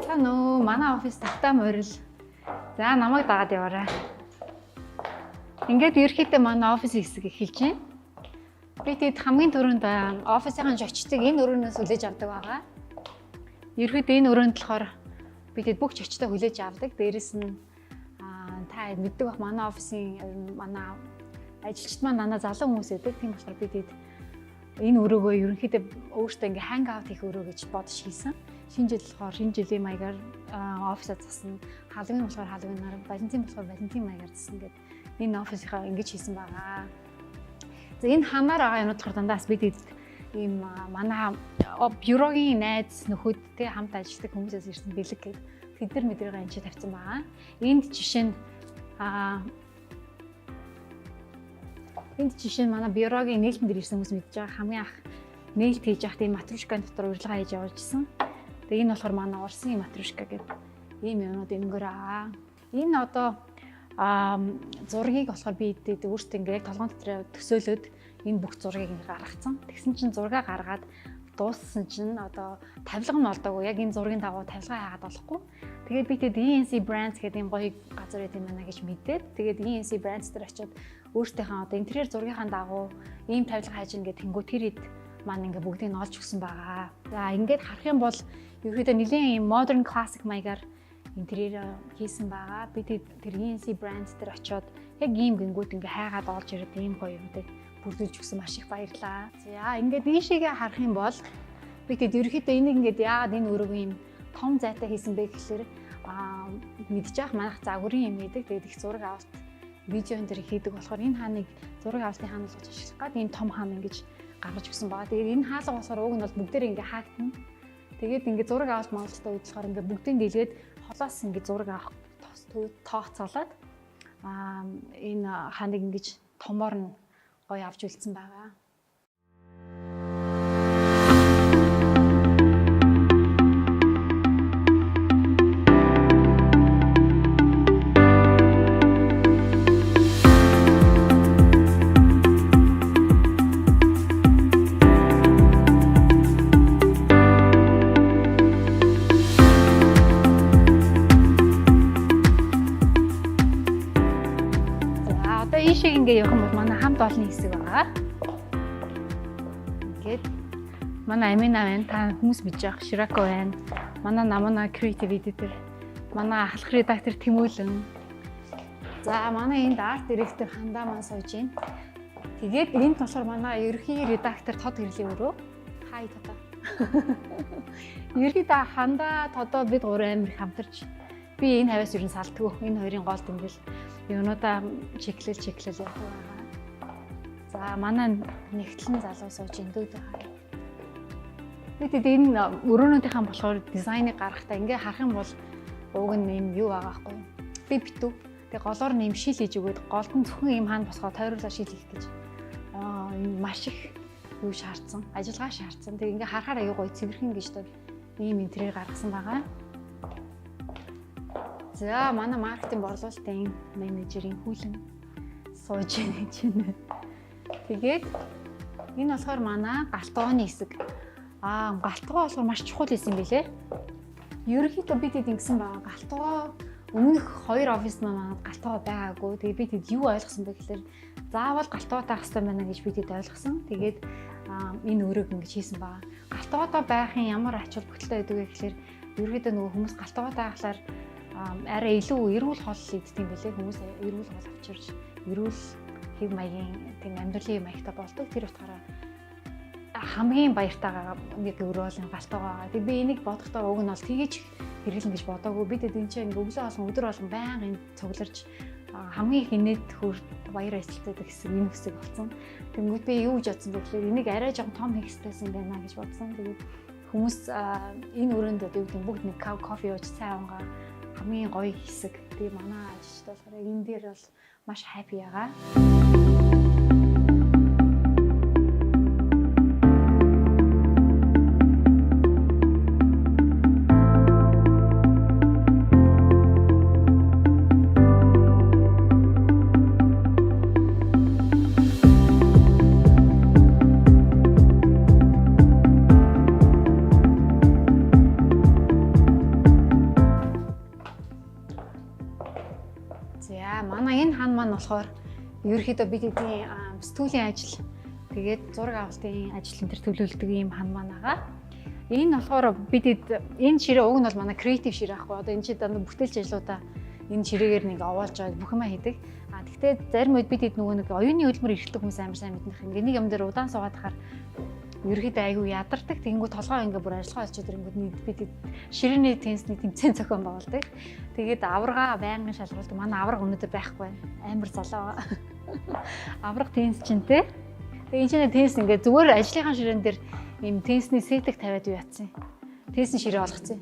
Сайн уу? Манай офис тавтаа морил. За намайг дагаад яваарай. Ингээд ерөөхдөө манай офис хэсэг эхэлж байна. Би тэгэд хамгийн түрүүнд офисынхаа зочдыг энэ өрөөнөөс хүлээж авдаг байгаа. Ерөөхдөө энэ өрөөнд болохоор би тэгэд бүх зочдоо хүлээж авдаг. Дээрэс нь та мэддэг бах манай офисын манай ажилчид маань манай залуу хүмүүс байдаг. Тийм болохоор би тэгэд энэ өрөөгөө ерөнхийдөө өөртөө ингээ ханг аут хийх өрөө гэж бодож хийсэн. Шинэ жил болохоор шинэ жилийн маягаар офисаа засна. Халууны болохоор халуунаар, Валентин болохоор Валентин маягаар засна гэдэг энэ офисынхаа ингэж хийсэн байгаа. За энэ ханаар байгаа юмуд болохоор дандаа бид ийм манай бюрогийн найз нөхөдтэй хамт ажилладаг хүмүүсээс ирсэн бэлэг гэдэг тэд нар мэдрээгээ энэ ч тавьсан байгаа. Энд жишээ нь манай бюрогийн нээлтэн дээр ирсэн хүмүүс мэдж байгаа хамгийн анх нээлт хийж явах тийм матрушкан дотор урилга хийж явуулж исэн. Тэгээ энэ болохоор манай Орсын матрушка гэдэг ийм юмнууд энгөр аа. Энэ одоо зургийг болохоор би өөртөө ингээ яг толгойн дотор төсөөлөд энэ бүх зургийг гаргацсан. Тэгсэн чинь зургаа гаргаад дууссан чинь одоо тавилга нь олдоогүй. Яг энэ зургийн дагуу тавилгаа хаагаад болохгүй. Тэгээд би тэгэд ENC Brands гэдэг юм гоё газар байт юм байна гэж мэдээд тэгээд ENC Brands дээр очиод өөртөөхөө одоо интерьер зургийнхаа дагуу ийм тавилга хайж ингээд тэнгуү тэр хэд маань ингээ бүгдийг нь олж өгсөн байгаа. За ингээд харах юм бол ерөөдөө нэлийн modern classic маягаар интерьер хийсэн байгаа. Би тэр ENC Brands дээр очиод яг ийм гингүүд ингээ хайгаад олж ирээд ийм гоё юмдаг бүрдүүлж өгсөн маш их баярлаа. За ингээд ийшээгээ харах юм бол би тэгэд ерөөхдөө энийг ингээд яагаад энэ өрөөг ийм том зайтай хийсэн бэ гэхэлэр мэдчих манайх загварын юм хийдэг. Тэгээд их зураг авалт видеон дээр хийдэг болохоор энэ хааныг зураг авалтын хаан болгож ашиглах гад энэ том хаан ингэж гаргаж өгсөн байгаа. Тэгээд энэ хаалга болохоор уг нь бол бүгдээр ингээ хаагдана. Тэгээд ингээ зураг авалт маалттай үед болохоор ингээ бүгдийг дэлгээд холоос ингээ зураг авах тооцоолоод энэ хааныг ингэж томоор нь гоё авч үлдсэн байгаа. Ингээ явах юм бол манай хамт олонний хэсэг байгаа. Ингээд манай Амина байна. Та хүмүүс мэдж байгаа Ширако байна. Манай Намана creative editor. Манай ахлах редактор Тэмүүлэн. За манай энд арт директор Хандаа маань сууж байна. Тэгээд энд болохоор манай ерөнхий редактор Тод Гэрлийн өрөө. Хай Тодо. Ерөнхийдөө Хандаа Тодо бид гурван амир хамтарч би энэ хавьяас ер нь салдгүй. Энэ хоёрын гол дэмбэл юунуудаа чеклэл явах байгаа. За манай нэгтлэн залуу сууж эндүүд байгаа. Бид энэ өрөөнүүдийнхэн болохоор дизайныг гаргахтаа ингээ харах юм бол уг нь юм юу байгаа байхгүй юу? Би битүү. Тэгээ голоор нэм шил хийж өгөөд голд нь зөвхөн юм хаана босгоо тойруулаа шил хийх гэж. Энэ маш их юу шаардсан, ажиллагаа шаардсан. Тэгээ ингээ харахаар аюу гоё цэвэрхэн гэж тоо ийм интерьер гаргасан байгаа. За манай маркетинг борлуулалтын менежерийн Хүлэн сууж байна. Тэгээд энэ болохоор манай галтгооны хэсэг. Галтгоо болохоор маш чухал хэсэг юм билэ. Ерөнхийдөө бид ингэсэн байгаа. Галтгоо өмнөх хоёр офис маань галтгоо байгаагүй. Тэгээд бид юу ойлгосон бэ гэхээр заавал галтгоо таах хэрэгтэй байна гэж бид ойлгосон. Тэгээд энэ өрөөг ингэж хийсэн байгаа. Галтгоотой байхын ямар ач холбогдолтой байдаг вэ гэхээр ерөнхийдөө нөгөө хүмүүс галтгоо таахлаар арай илүү эрүүл хоол идэх юм билээ. Хүмүүс эрүүл хоол авчирч эрүүл хэв маягийн тийм амьдралын маягтай болдог. Тэр утгаараа хамгийн баяртайгаа нэг өрөөлөн галтгоо. Тэг би энийг бодохдоо уг нь бол тгийж хэрэглэн гэж бодоогүй. Бид энэ чинь өглөө болгон өдөр болгон байнгын цугларч хамгийн их инээд хөр баяр баясгалтай хэсэг энэ хэсэг болсон. Тэнгүүд би юу гэж бодсон бэ гэхээр энийг арай жоохон том хийх хэрэгтэйсэн байна гэж бодсон. Тэгээд хүмүүс энэ өрөөнд бүгд нэг кофе ууж цай унгаа хамгийн гоё хэсэг. Тэгээ манай ажилчид болохоор энэ дээр бол маш happy байгаа. манай энэ хан маань болохоор ерөөхдөө бид эдийн сэтгүүлийн ажил тэгээд зураг авалтын ажил энэ төр төлөвлөдөг ийм хан маань байгаа. Энэ болохоор бид энэ ширээ уг нь бол манай креатив ширээ ахгүй. Одоо энэ чи дандаа бүтээлч ажлуудаа энэ ширээгээр нэг овоолж байгаа бүх юм хийдэг. Гэхдээ зарим үед бид нөгөө нэг оюуны хөдөлмөр эрхлэх хүмүүс амар сайн мэднэх. Ингээ нэг юм дээр удаан суугаад хахаар ерөөхдөө айгүй ядардаг. Тэгэнгүүт толгой ингээ бүр ажиллагаа олчод ирэнгүүт бид ширээний теннисний тэмцээн зохион байгуулдаг. Тэгээд аварга байнгын шалгуулдаг. Манай аварга өнөөдөр байхгүй. Амар залуу. Аварга теннис чинь те. Тэгээ энэ чинь теннис ингээ зүгээр ажлынхаа ширээн дээр ийм теннисний сэтг тавиад юу яатсан. Теннисний ширээ болгоцсон.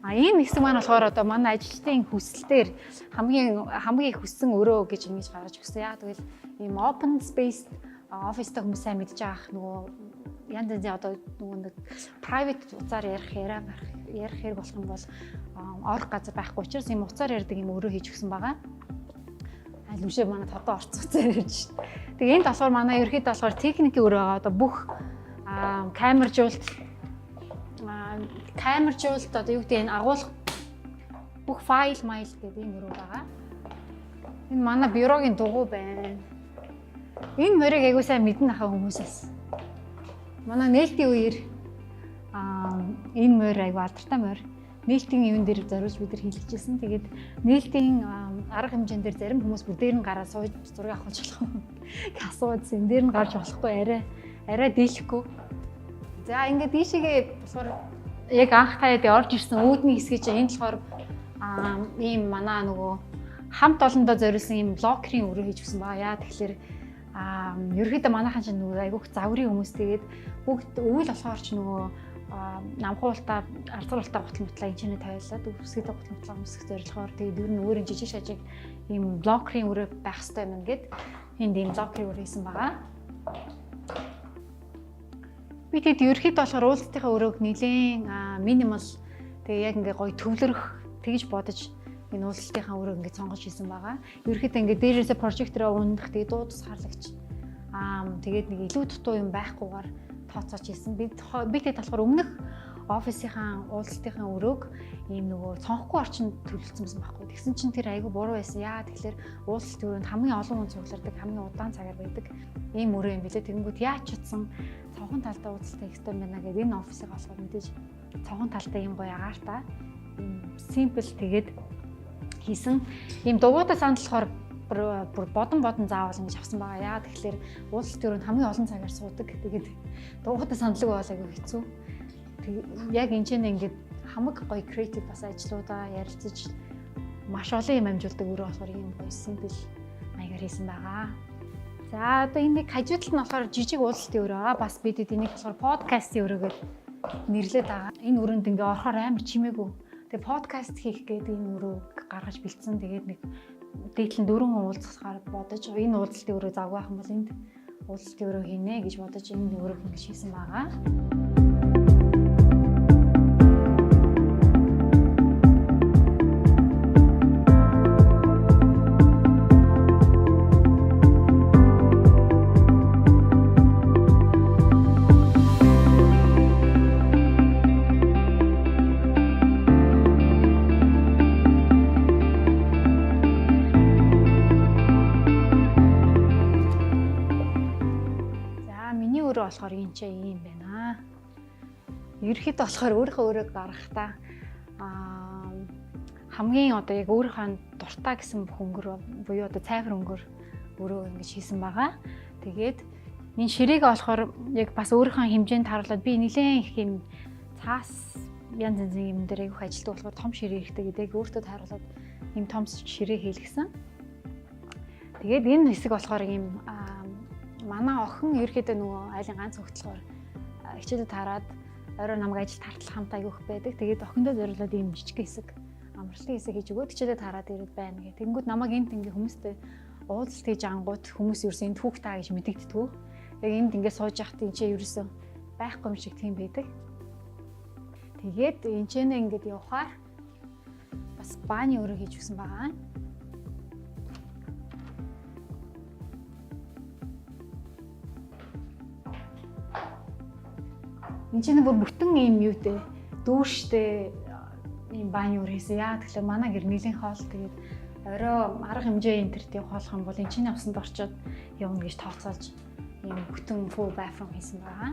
Энэ хэсэг маань болохоор одоо манай ажилчдын хүсэлтээр хамгийн их хүссэн өрөө гэж ингэж гаргаж өгсөн. Яг тэгвэл ийм open space оффистай хүмүүс сайн мэдж байгаа нөгөө янз янзын одоо нөгөө нэг private уцаар ярих хэрэг болох юм бол орох газар байхгүй учраас ийм уцаар ярьдаг юм өрөө хийж өгсөн байгаа. Аль үшээ манай тодоо орц уцаар ярьж шин. Тэгээ энд болохоор манай ерөөхдөө болохоор техникийн өрөө байгаа. Одоо бүх камержуулалт одоо юу гэдэг энэ агуулга бүх файл гэдэг ийм өрөө байгаа. Энэ манай бюрогийн дугуй байна. Энэ мөрийг айгуу сайн мэднэ хаа хүмүүсээс. Манай нээлтийн үеэр энэ мөр айгуу алдартай мөр. Нээлтийн юун дээр зориулж бид нар хийлгэжсэн. Тэгээд нээлтийн арга хэмжээнд дээр зарим хүмүүс бүр дээр нь гараад сууж зураг авах болох юм. Асуудсан. Дээр нь гарч болохгүй арай дийлэхгүй. За ингээд ийшээгээ болохоор яг анх таад орж ирсэн үүдний хэсгээ чинь энэ болохоор ийм манай нөгөө хамт олондоо зориулсан ийм блокерийн өрөө хийж өгсөн баа. Яа тэгэхээр ерөөхдөө манайхан чинь нөгөө айгүйх загварын хүмүүс тэгээд бүгд өвөл болохоор ч нөгөө намхуултаа арцруултаа гуталмтлаа энэ чинь тавиулаад үсгээд гуталмтлаа өмсөх зорилгоор тэгээд ер нь өөрийн жижиг шажиг ийм блокерийн өрөө байх хэрэгтэй юм гээд энд ийм блокерийн өрөө хийсэн байгаа. Би тэгэд ерөөхдөө болохоор уулзалтынхаа өрөөг нэлийн минимал тэгээ яг ингээ гоё төвлөрөх тэгж бодож энэ уулзалтынхаа өрөөг ингээ сонгож хийсэн байгаа. Ерөөхдөө ингээ дээрээсээ прожектороо ундах тэгээ дуу тусгаарлагч тэгээд нэг илүү дутуу юм байхгүйгээр тооцоож хийсэн. Би тэгээд болохоор өмнөх офисынхаа уулзалтынхаа өрөөг ийм нөгөө цонхгүй орчинд төлөвлөсөн байсан байхгүй. Тэгсэн чинь тэр айгүй буруу байсан. Яа тэгэхээр уулзалтын өрөөнд хамгийн олон хүн цуглардаг, хамгийн удаан цагаар байдаг ийм өрөө юм билээ. Тэгэнгүүт яаж чадсан цонхон талдаа уулзалтын хэвтэй байна гэдэг энэ офисыг олоход мэдээж цонхон талдаа ийм гоё агаартай ийм simple тэгээд хийсэн. Ийм дугуйтай санд болохоор бүр бодон заавал ингэж авсан байгаа. Яа тэгэхээр уулзалтын өрөөнд хамгийн олон цагаар суудаг. Тэгээд дугуйтай сандлаг бол айгүй хэцүү. Яг энэ ч ингээд хамаг гоё креатив бас ажлуудаа ярилцаж маш олон юм амжуулдаг өрөө болохоор ийм гоё simple маягаар хийсэн байгаа. За одоо энэ нэг хажуудалд нь болохоор жижиг уулзалтын өрөө байгаа. Бас бид энийг болохоор подкастын өрөөгээр нэрлээд байгаа. Энэ өрөөнд ингээ орохоор амар чимээгүй. Тэгээ подкаст хийх гэдэг энэ өрөөг гаргаж бэлдсэн. Тэгээд нэг дээдлэн 4 хүн уулзахаар бодож энэ уулзалтын өрөө завгүй байх юм бол энд уулзалтын өрөө хийнэ гэж бодож энэ өрөөг ингэж хийсэн байгаа. Болохоор энэ ч юм байна. Ерөөхдөө болохоор өөрийнхөө өрөөг гаргахтаа хамгийн одоо яг өөрийнхөө дуртай гэсэн бүх өнгөр буюу одоо цайвар өнгөр өрөө ингэж хийсэн байгаа. Тэгээд энэ ширээгээ болохоор яг бас өөрийнхөө хэмжээнд харуулад би нэлээд их юм цаас янз янзын юм дээр айгүйх ажилтдаг болохоор том ширээ хэрэгтэй гэдэг өөртөө тааруулаад юм том ширээ хийлгэсэн. Тэгээд энэ хэсэг болохоор юм манай охин ерөөхдөө нөгөө айлын ганц хөлтлөөр хичээлд хараад орой намайг ажилд тартал хамт аягүйх байдаг. Тэгээд охиндоо зориулаад ийм жижиг хэсэг амралтын хэсэг хийж өгөөд хичээлд хараад ирээд байна гэх. Тэнгүүд намайг энд ингээ хүмүүстэй уулзалт хийж ангууд хүмүүс ерөөсөө энд хүүхд таа гэж мэдэгддэггүй. Яг энд ингээ сууж яхад энэ ч ерөөсөө байхгүй юм шиг тийм байдаг. Тэгээд энэ ч ингээд явахаар бас бааны өрөө хийж өгсөн байгаа. Энд чинь бүр бүтэн юм юутэй дүүштэй ийм бааны өрөө хийсэн. Яа тэгэхээр манай гэр нэлийн хоол тэгээд орой арга хэмжээ энэ төр явах болох юм бол энэ чиний авсанд орчоод явна гэж тооцоолж ийм бүтэн full bathroom хийсэн байгаа.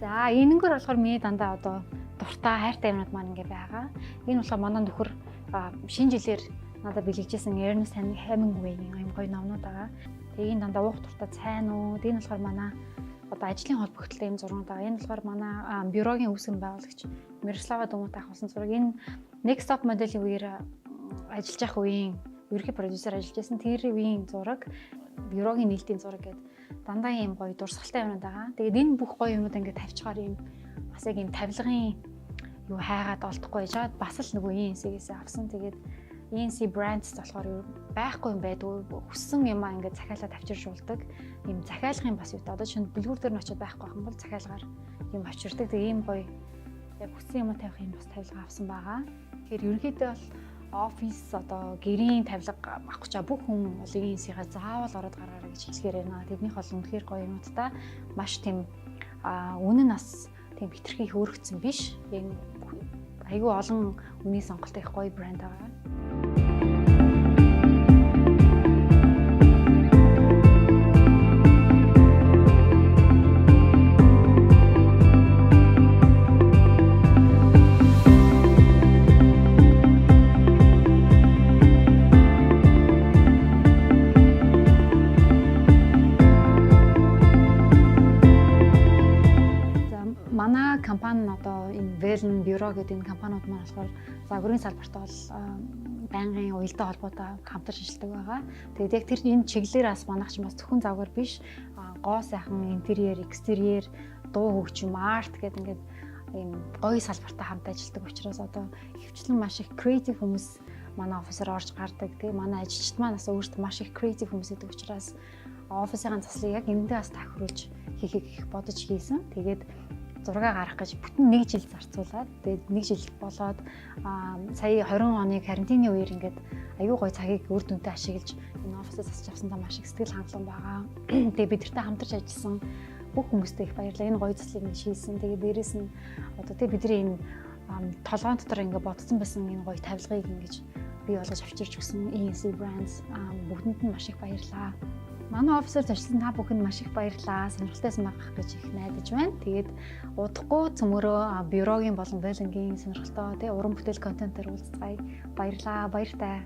За энэнгээр болохоор миний дандаа одоо дуртай хайртай юмнууд маань ингээ байгаа. Энэ болохоор манай нөхөр шинэ жилээр надад бэлгэжсэн Ernest Hemingway-ийн юм гоё номнууд байгаа. Тэгээ энэ дандаа уух дуртай цайнууд. Энэ болохоор манай одоо ажлын холбогдлоо юм зургууд байгаа. Энэ болохоор манай бюрогийн үүсгэн байгуулагч Мирослава Дөнгөтэй авсан зураг. Энэ Next Stop моделийн үеэр ажиллаж явах үеийн ерөнхий продюсер ажиллаж байсан. Тэр үеийн зураг, бюрогийн нээлтийн зураг гэдэг дандаа ийм гоё дурсгалтай юмнууд байгаа. Тэгээд энэ бүх гоё юмнууд ингээд тавьчихаар ийм бас яг ийм тавилгын юу хайгаад олдохгүй яжгаад бас л нөгөө ENC-гээс авсан. Тэгээд ENC Brands болохоор байхгүй юм байдгүй. Хүссэн юм аа ингээд захиалаад авчирч болдог. Ийм захиалгын бас юу та одоо чинь бэлгүүр дээр нь очиод байхгүй юм бол захиалгаар юм авчирдаг. Тэгээд ийм гоё яг хүссэн юм тавих юм бас тавилга авсан байгаа. Тэгэхээр ерөнхийдөө бол офис одоо гэрийн тавилга авах гэж бүх хүн бол ENC-гээ заавал ороод гаргаарай гэж хэлэхээр байна. Тэднийх бол үнэхээр гоё юмудаа маш тийм үнэн нас тийм хитрхи хөөрөгцсөн биш. Яг айгүй олон үний сонголттой их гоё брэнд байгаа. Манай компани одоо энэ Velen бюро гэдэг энэ компаниуд маань болохоор загварын салбарт бол байнгын уялдаа холбоотой хамтарч ажилладаг байгаа. Тэгээд яг тэр энэ чиглэлээс манайх ч бас зөвхөн загвар биш, гоо сайхан интерьер, экстерьер, дуу хөгжим, арт гэдэг ингээд ийм гоё салбартай хамт ажилладаг учраас одоо хөвчлэн маш их креатив хүмүүс манай офисаар орж гардаг. Тэгээ манай ажилчид маань бас өөрсдөө маш их креатив хүмүүс гэдэг учраас офисын заслыг яг эндээ бас тохируулж хийхийг бодож хийсэн. Тэгээд зураг гарах гэж бүтэн 1 жил зарцуулаад тэгээд 1 жил болоод сая 20 оны карантины үеэр ингээд аюу гой цагийг үр дүнтэй ашиглаж энэ офисыг засч авсандаа маш их сэтгэл хангалуун байгаа. Тэгээд бидэртэй хамтарч ажилласан бүх хүмүүстээ их баярлалаа. Энэ гоё заслыг нь шийдсэн. Тэгээд дээрэс нь одоо тэгээд бидний энэ толгоон дотор ингээд бодсон байсан энэ гоё тавилгыг ингэж бий болгож авчирч өгсөн ENC Brands бүгдэнд нь маш их баярлалаа. Манай офисаар ажилласан та бүхэнд маш их баярлалаа. Сонирхолтойсэн байх гэж их найдаж байна. Тэгээд удахгүй цөмөрөө бюрогийн болон Velenгийн сонирхолтой уран бүтээл контентээр уулзцгаая. Баярлалаа. Баяртай.